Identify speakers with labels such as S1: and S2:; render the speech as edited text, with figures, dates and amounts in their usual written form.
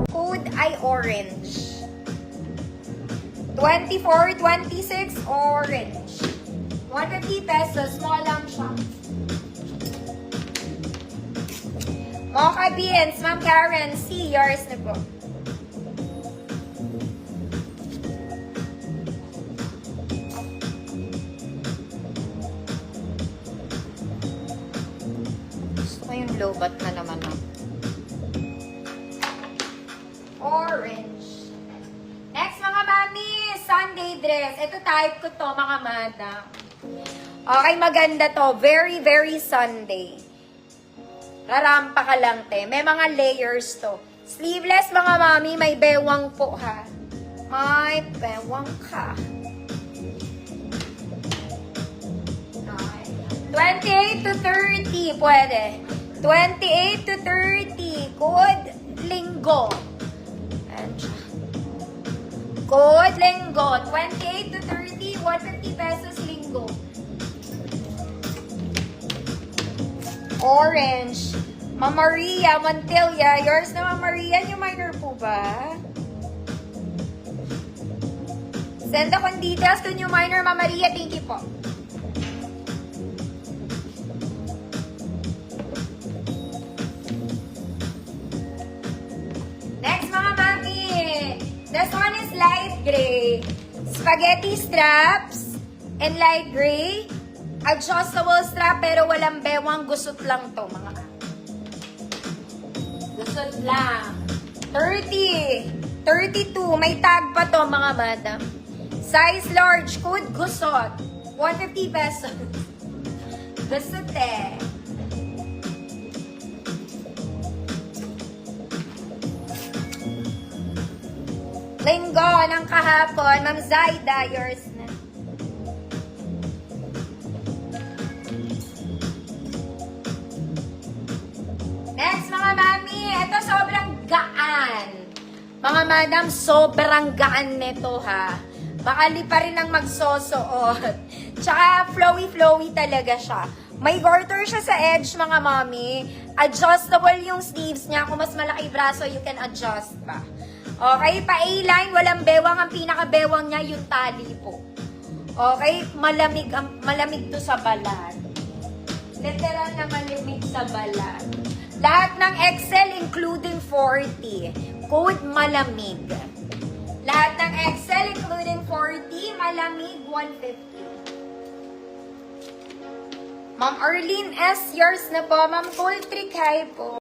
S1: Code ay orange. 24, 26, orange. 150 pesos, small lang siya. Mocha beans, Ma'am Karen, see yours na po. Gusto ko yung lobat na naman ako. Orange. Next mga mami, Sunday dress. Ito type ko to mga madam. Okay, maganda to. Very, very Sunday. Rarampa ka lang, te. May mga layers to. Sleeveless, mga mami. May bewang po, ha. May bewang ka. 28 to 30, pwede. 28 to 30. Code linggo. Code linggo. 28 to 30, 150 pesos linggo. Orange. Ma'am Maria, Montilla. Yours na, Ma'am Maria. Yung minor po ba? Send akong details to new minor, Ma'am Maria. Thank you po. Next, mga mami. This one is light gray. Spaghetti straps and light gray. Adjustable strap pero walang bewang. Gusot lang to, mga gusot lang. 30. 32. May tag pa to, mga madam. Size large. Code gusot. 150 pesos. Gusot eh. Linggo ng kahapon. Ma'am Zaida, yours na. Next, mga mami. Ito sobrang gaan. Mga madam, sobrang gaan nito, ha. Bakali pa rin ang magsosuot. Tsaka flowy-flowy talaga siya. May garter siya sa edge, mga mami. Adjustable yung sleeves niya. Kung mas malaki braso, you can adjust pa. Okay, pa A-line, walang bewang. Ang pinaka-bewang niya, yung tali po. Okay, malamig to sa balat. Literal na malamig sa balat. Lahat ng XL, including 40. Code malamig. Lahat ng XL, including 40, malamig, 150. Ma'am Arlene S., yours na po. Ma'am Gold Trick, hi po.